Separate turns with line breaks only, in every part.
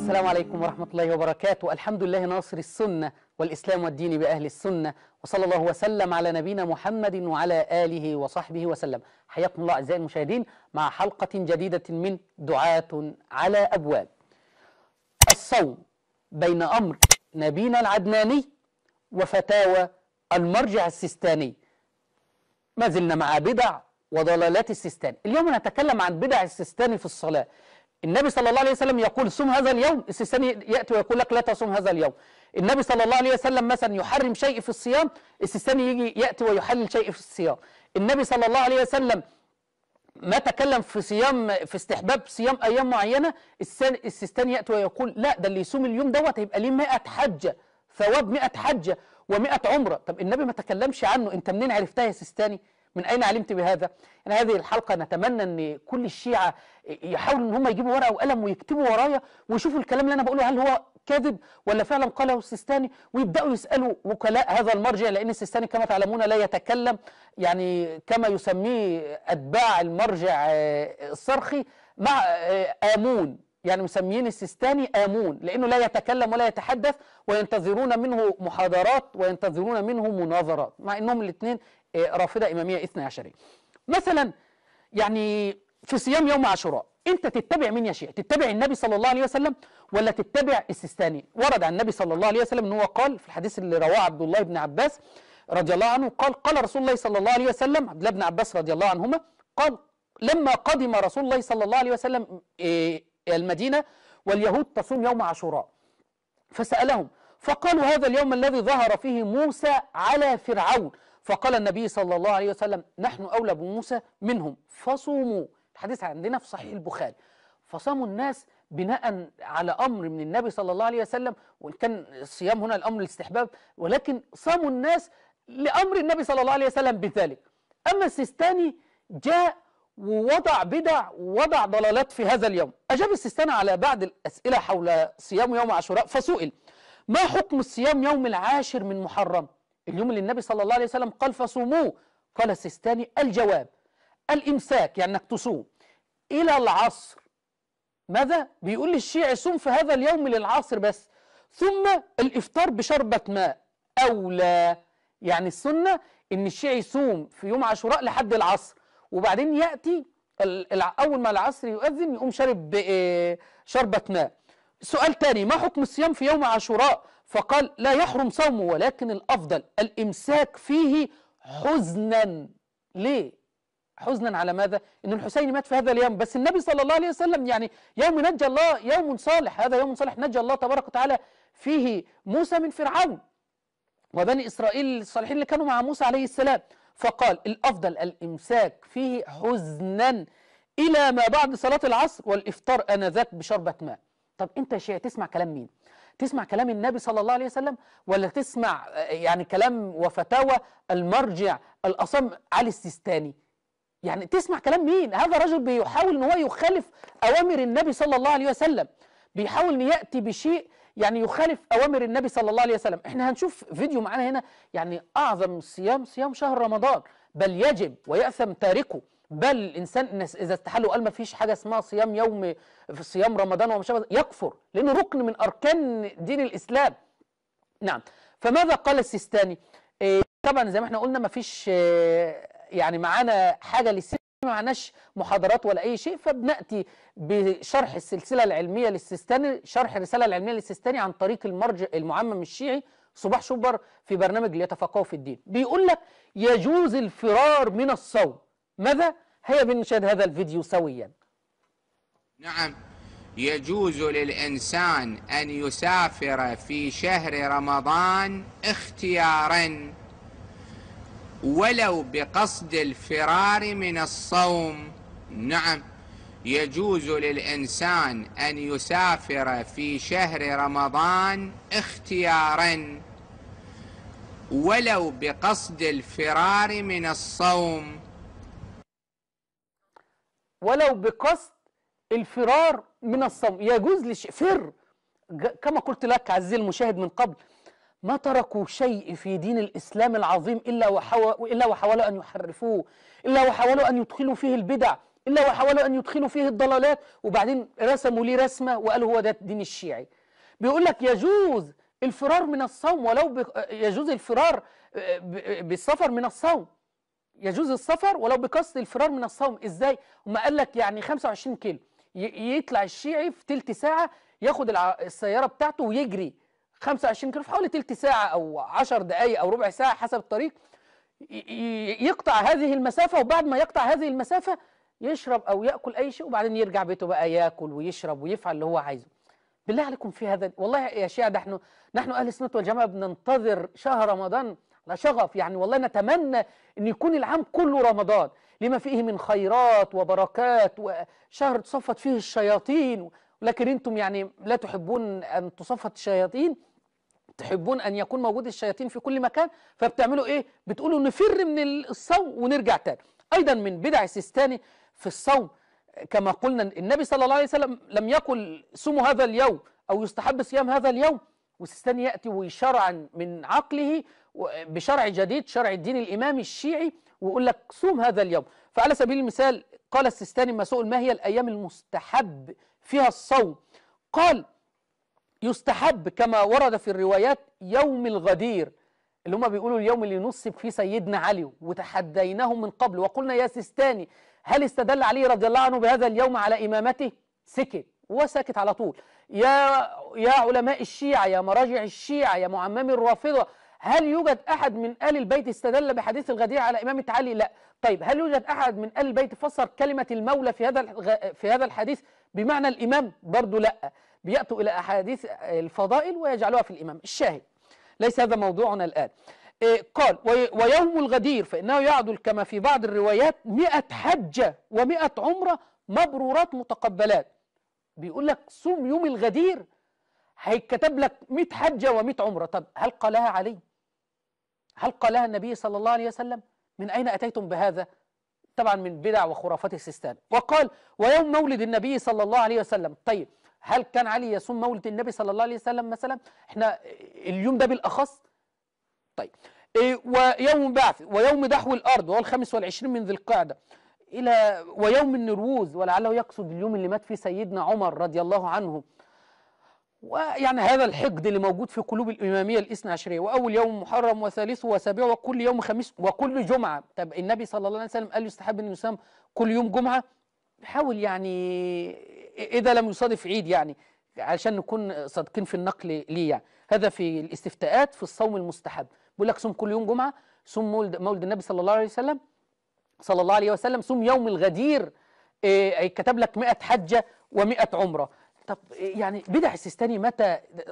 السلام عليكم ورحمة الله وبركاته. الحمد لله ناصر السنة والإسلام والدين بأهل السنة، وصلى الله وسلم على نبينا محمد وعلى آله وصحبه وسلم. حياكم الله أعزائي المشاهدين مع حلقة جديدة من دعاة على أبواب. الصوم بين أمر نبينا العدناني وفتاوى المرجع السيستاني. ما زلنا مع بدع وضلالات السيستاني. اليوم نتكلم عن بدع السيستاني في الصلاة. النبي صلى الله عليه وسلم يقول صم هذا اليوم، السيستاني يأتي ويقول لك لا تصوم هذا اليوم. النبي صلى الله عليه وسلم مثلا يحرم شيء في الصيام، السيستاني يجي يأتي ويحلل شيء في الصيام. النبي صلى الله عليه وسلم ما تكلم في صيام، في استحباب صيام أيام معينة، السيستاني يأتي ويقول لا، ده اللي يصوم اليوم دوت هيبقى ليه 100 حجة، ثواب 100 حجة و100 عمرة. طب النبي ما تكلمش عنه، انت منين عرفتها يا سيستاني؟ من أين علمت بهذا؟ يعني هذه الحلقة نتمنى أن كل الشيعة يحاولوا أن هم يجيبوا ورقة وقلم ويكتبوا ورايا ويشوفوا الكلام اللي أنا بقوله هل هو كاذب ولا فعلا قاله السيستاني، ويبدأوا يسألوا وكلاء هذا المرجع، لأن السيستاني كما تعلمون لا يتكلم، يعني كما يسميه أتباع المرجع الصرخي مع آمون، يعني مسميين السيستاني آمون لأنه لا يتكلم ولا يتحدث، وينتظرون منه محاضرات وينتظرون منه مناظرات، مع أنهم الاثنين رافضة إمامية 12. مثلا يعني في صيام يوم عاشوراء أنت تتبع مين يا شيخ؟ تتبع النبي صلى الله عليه وسلم ولا تتبع السيستاني؟ ورد عن النبي صلى الله عليه وسلم أنه قال في الحديث اللي رواه عبد الله بن عباس رضي الله عنه، قال رسول الله صلى الله عليه وسلم، عبد الله بن عباس رضي الله عنهما قال لما قدم رسول الله صلى الله عليه وسلم المدينة واليهود تصوم يوم عاشوراء فسألهم فقالوا هذا اليوم الذي ظهر فيه موسى على فرعون، فقال النبي صلى الله عليه وسلم نحن أولى بموسى منهم فصوموا. الحديث عندنا في صحيح البخاري. فصاموا الناس بناء على أمر من النبي صلى الله عليه وسلم، وإن كان الصيام هنا الأمر الاستحباب، ولكن صاموا الناس لأمر النبي صلى الله عليه وسلم بذلك. أما السيستاني جاء ووضع بدع ووضع ضلالات في هذا اليوم. أجاب السيستاني على بعض الأسئلة حول صيام يوم عاشوراء فسئل ما حكم الصيام يوم العاشر من محرم، اليوم اللي النبي صلى الله عليه وسلم قال فصوموه؟ قال السيستاني الجواب الإمساك، يعني أنك تصوم إلى العصر. ماذا؟ بيقول للشيعي صوم في هذا اليوم للعصر بس، ثم الإفطار بشربة ماء أولى. يعني السنة إن الشيعي يصوم في يوم عاشوراء لحد العصر، وبعدين يأتي أول ما العصر يؤذن يقوم شرب شربة ماء. سؤال تاني، ما حكم الصيام في يوم عاشوراء؟ فقال لا يحرم صومه، ولكن الأفضل الإمساك فيه حزنا. ليه؟ حزنا على ماذا؟ إن الحسين مات في هذا اليوم، بس النبي صلى الله عليه وسلم يعني يوم نجى الله، يوم صالح، هذا يوم صالح نجى الله تبارك وتعالى فيه موسى من فرعون وبني إسرائيل الصالحين اللي كانوا مع موسى عليه السلام. فقال الأفضل الإمساك فيه حزنا إلى ما بعد صلاة العصر، والإفطار آنذاك بشربة ماء. طب أنت يا شيخ تسمع كلام مين؟ تسمع كلام النبي صلى الله عليه وسلم ولا تسمع يعني كلام وفتاوى المرجع الأصم علي السيستاني؟ يعني تسمع كلام مين؟ هذا رجل بيحاول ان هو يخالف اوامر النبي صلى الله عليه وسلم، بيحاول ان ياتي بشيء يعني يخالف اوامر النبي صلى الله عليه وسلم. احنا هنشوف فيديو معانا هنا، يعني اعظم صيام صيام شهر رمضان، بل يجب ويأثم تاركه، بل الانسان اذا استحل وقال ما فيش حاجه اسمها صيام يوم في صيام رمضان وما شابه يكفر، لانه ركن من اركان دين الاسلام. نعم. فماذا قال السيستاني؟ طبعا زي ما احنا قلنا ما فيش يعني معانا حاجه للسيستاني، ما معناش محاضرات ولا اي شيء، فبناتي بشرح السلسله العلميه للسيستاني، شرح الرساله العلميه للسيستاني عن طريق المرجع المعمم الشيعي صباح شبر في برنامج ليتفقهوا في الدين. بيقول لك يجوز الفرار من الصوم. ماذا؟ هيا بنشاهد هذا الفيديو سويا.
نعم، يجوز للإنسان أن يسافر في شهر رمضان اختيارا ولو بقصد الفرار من الصوم. نعم، يجوز للإنسان أن يسافر في شهر رمضان اختيارا ولو بقصد الفرار من الصوم.
ولو بقصد الفرار من الصوم يجوز فر. كما قلت لك عزيزي المشاهد من قبل، ما تركوا شيء في دين الإسلام العظيم إلا وحاولوا أن يحرفوه، إلا وحاولوا أن يدخلوا فيه البدع. إلا وحاولوا أن يدخلوا فيه الضلالات، وبعدين رسموا ليه رسمة وقالوا هو ده الدين الشيعي. بيقول لك يجوز الفرار من الصوم، يجوز الفرار بالسفر من الصوم، يجوز السفر ولو بقصد الفرار من الصوم. ازاي؟ وما قال لك يعني 25 كيلو يطلع الشيعي في تلت ساعة، ياخد السيارة بتاعته ويجري 25 كيلو في حوالي تلت ساعة أو 10 دقايق أو ربع ساعة حسب الطريق، يقطع هذه المسافة، وبعد ما يقطع هذه المسافة يشرب أو يأكل أي شيء، وبعدين يرجع بيته بقى يأكل ويشرب ويفعل اللي هو عايزه. بالله عليكم في هذا، والله يا شيعة نحن أهل السنة والجماعة بننتظر شهر رمضان على شغف، يعني والله نتمنى أن يكون العام كله رمضان لما فيه من خيرات وبركات، وشهر تصفت فيه الشياطين، ولكن أنتم يعني لا تحبون أن تصفت الشياطين، تحبون أن يكون موجود الشياطين في كل مكان، فبتعملوا إيه؟ بتقولوا نفر من الصوم ونرجع تاني. أيضا من بدع السيستاني في الصوم، كما قلنا النبي صلى الله عليه وسلم لم يقل صوموا هذا اليوم أو يستحب صيام هذا اليوم، والسيستاني يأتي ويشرع من عقله بشرع جديد، شرع الدين الإمامي الشيعي، ويقول لك صوم هذا اليوم. فعلى سبيل المثال قال السيستاني ما سئل ما هي الأيام المستحب فيها الصوم، قال يستحب كما ورد في الروايات يوم الغدير، اللي هم بيقولوا اليوم اللي نصب فيه سيدنا علي، وتحديناهم من قبل وقلنا يا سيستاني هل استدل علي رضي الله عنه بهذا اليوم على إمامته؟ سكت، وساكت على طول. يا علماء الشيعة، يا مراجع الشيعة، يا معممي الرافضة، هل يوجد أحد من آل البيت استدل بحديث الغدير على إمامة علي؟ لا. طيب هل يوجد أحد من آل البيت فسر كلمة المولى في هذا الحديث بمعنى الإمام؟ برضو لا. بيأتوا إلى أحاديث الفضائل ويجعلوها في الإمام. الشاهد ليس هذا موضوعنا الآن. قال ويوم الغدير فإنه يعدل كما في بعض الروايات 100 حجة و100 عمرة مبرورات متقبلات. بيقول لك صوم يوم الغدير هيكتب لك 100 حجة و100 عمرة. طب هل قالها علي؟ هل قالها النبي صلى الله عليه وسلم؟ من أين أتيتم بهذا؟ طبعا من بدع وخرافات السيستان. وقال ويوم مولد النبي صلى الله عليه وسلم. طيب هل كان علي يصوم مولد النبي صلى الله عليه وسلم مثلا؟ احنا اليوم ده بالأخص. طيب ويوم بعث ويوم دحو الأرض وهو 25 من ذي القعدة إلى ويوم النروز، ولعله يقصد اليوم اللي مات فيه سيدنا عمر رضي الله عنه. ويعني هذا الحقد اللي موجود في قلوب الإمامية الاثنى عشرية، وأول يوم محرم وثالثه وسابعه وكل يوم خميس وكل جمعة. طب النبي صلى الله عليه وسلم قال يستحب أن يصام كل يوم جمعة، حاول يعني إذا لم يصادف عيد، يعني عشان نكون صادقين في النقل ليه. يعني هذا في الاستفتاءات في الصوم المستحب، بيقول لك صوم كل يوم جمعة، صوم مولد النبي صلى الله عليه وسلم، صوم يوم الغدير، كتب لك 100 حجة و100 عمرة. طب يعني بدع السيستاني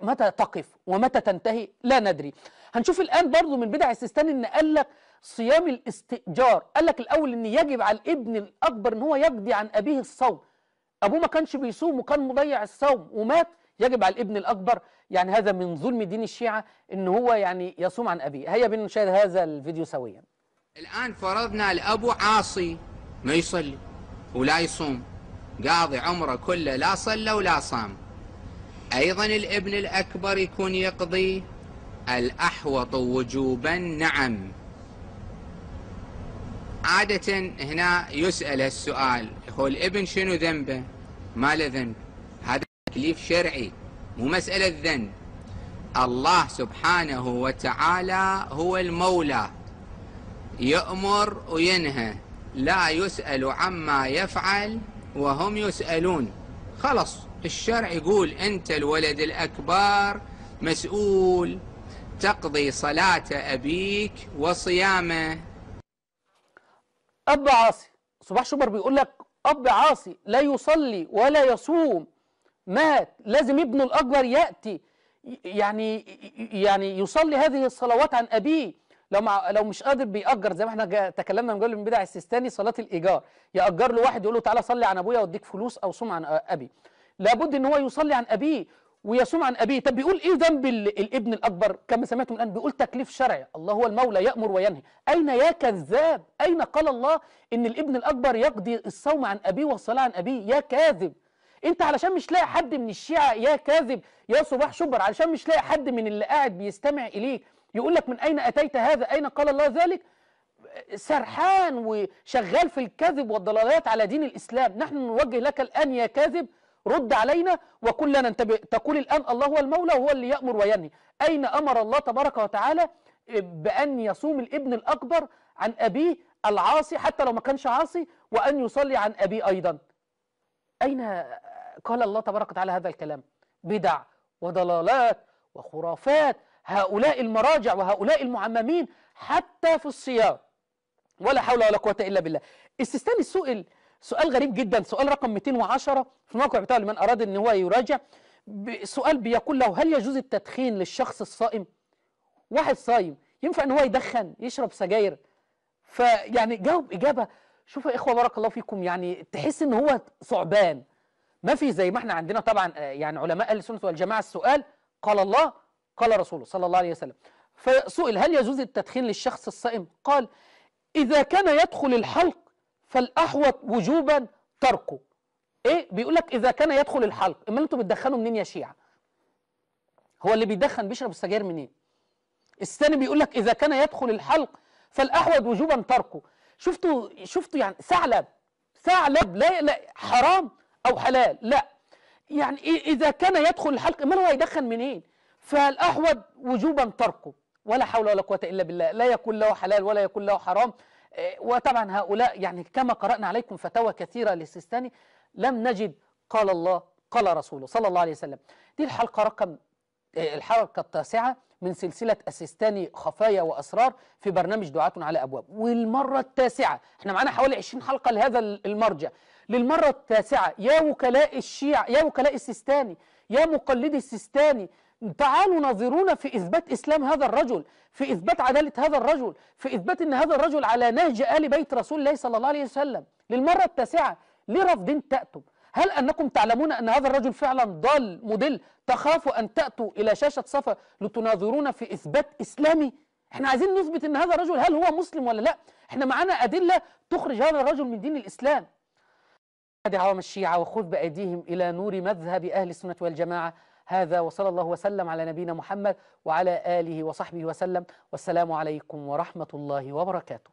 متى تقف ومتى تنتهي لا ندري. هنشوف الآن برضو من بدع السيستاني ان قال لك صيام الاستئجار. قال لك الأول ان يجب على الابن الأكبر ان هو يقضي عن أبيه الصوم. أبوه ما كانش بيصوم وكان مضيع الصوم ومات، يجب على الابن الأكبر. يعني هذا من ظلم دين الشيعة ان هو يعني يصوم عن أبيه. هيا بنا نشاهد هذا الفيديو سويا.
الآن فرضنا الأبو عاصي ما يصلي ولا يصوم، قاضي عمره كله لا صلى ولا صام، أيضا الابن الأكبر يكون يقضي؟ الأحوط وجوبا نعم. عادة هنا يسأل السؤال، هو الابن شنو ذنبه؟ ما له ذنب، هذا تكليف شرعي مو مسألة ذنب. الله سبحانه وتعالى هو المولى، يأمر وينهى، لا يسأل عما يفعل وهم يسألون. خلص الشرع يقول أنت الولد الأكبر مسؤول تقضي صلاة أبيك وصيامه.
أب عاصي، صباح شبر بيقول لك أب عاصي لا يصلي ولا يصوم، مات، لازم ابنه الأكبر يأتي يعني يصلي هذه الصلوات عن أبيه. لو مش قادر بيأجر، زي ما احنا تكلمنا من بدع السيستاني صلاة الإيجار، يأجر له واحد يقول له تعالى صلي عن أبويا واديك فلوس أو صوم عن أبي. لابد إن هو يصلي عن أبيه ويصوم عن أبيه. طب بيقول إيه ذنب الابن الأكبر؟ كما سمعتم الآن بيقول تكليف شرعي، الله هو المولى يأمر وينهي. أين يا كذاب؟ أين قال الله إن الابن الأكبر يقضي الصوم عن أبيه والصلاة عن أبيه؟ يا كاذب. أنت علشان مش لاقي حد من الشيعة، يا كاذب يا صباح شبر، علشان مش لاقي حد من اللي قاعد بيستمع إليك يقول لك من أين أتيت هذا؟ أين قال الله ذلك؟ سرحان وشغال في الكذب والضلالات على دين الإسلام. نحن نوجه لك الآن يا كاذب، رد علينا وقل لنا أنت تقول الآن الله هو المولى وهو اللي يأمر وينهي. أين أمر الله تبارك وتعالى بأن يصوم الابن الأكبر عن أبيه العاصي حتى لو ما كانش عاصي، وأن يصلي عن أبيه أيضا؟ أين قال الله تبارك وتعالى هذا الكلام؟ بدع وضلالات وخرافات هؤلاء المراجع وهؤلاء المعممين حتى في الصيام. ولا حول ولا قوة إلا بالله. السيستاني سؤال غريب جدا، سؤال رقم 210 في الموقع بتاعه لمن أراد أن هو يراجع. سؤال بيقول له: هل يجوز التدخين للشخص الصائم؟ واحد صايم ينفع أن هو يدخن يشرب سجاير؟ فيعني جاوب إجابة، شوفوا يا إخوة بارك الله فيكم، يعني تحس أن هو ثعبان. ما في زي ما احنا عندنا طبعا يعني علماء أهل السنة والجماعة السؤال قال الله قال رسوله صلى الله عليه وسلم. فسئل: هل يجوز التدخين للشخص الصائم؟ قال: إذا كان يدخل الحلق فالأحوط وجوبا تركه. إيه؟ بيقول لك إذا كان يدخل الحلق. أما أنتوا بتدخنوا منين يا شيعة؟ هو اللي بيدخن بيشرب السجاير منين؟ الثاني بيقول لك إذا كان يدخل الحلق فالأحوط وجوبا تركه. شفتوا يعني ثعلب لا حرام أو حلال، لا يعني إذا كان يدخل الحلق أما هو يدخن منين؟ فالأحوط وجوبا تركه. ولا حول ولا قوة إلا بالله. لا يكون له حلال ولا يكون له حرام. وطبعا هؤلاء يعني كما قرأنا عليكم فتاوى كثيرة للسيستاني لم نجد قال الله قال رسوله صلى الله عليه وسلم. دي الحلقة التاسعة من سلسلة السيستاني خفايا وأسرار في برنامج دعاة على أبواب، والمرة التاسعة. احنا معانا حوالي 20 حلقة لهذا المرجع. للمرة التاسعة يا وكلاء الشيعة، يا وكلاء السيستاني، يا مقلدي السيستاني، تعالوا ناظرونا في إثبات إسلام هذا الرجل، في إثبات عدالة هذا الرجل، في إثبات أن هذا الرجل على نهج آل بيت رسول الله صلى الله عليه وسلم. للمرة التاسعة. ليه رافضين تأتوا؟ هل أنكم تعلمون أن هذا الرجل فعلا ضال مضل تخافوا أن تأتوا إلى شاشة صفا لتناظرونا في إثبات إسلامي؟ احنا عايزين نثبت أن هذا الرجل هل هو مسلم ولا لا. احنا معانا أدلة تخرج هذا الرجل من دين الإسلام. هذه عوام الشيعة وخذ بأيديهم إلى نور مذهب أهل السنة والجماعة. هذا وصلى الله وسلم على نبينا محمد وعلى آله وصحبه وسلم، والسلام عليكم ورحمة الله وبركاته.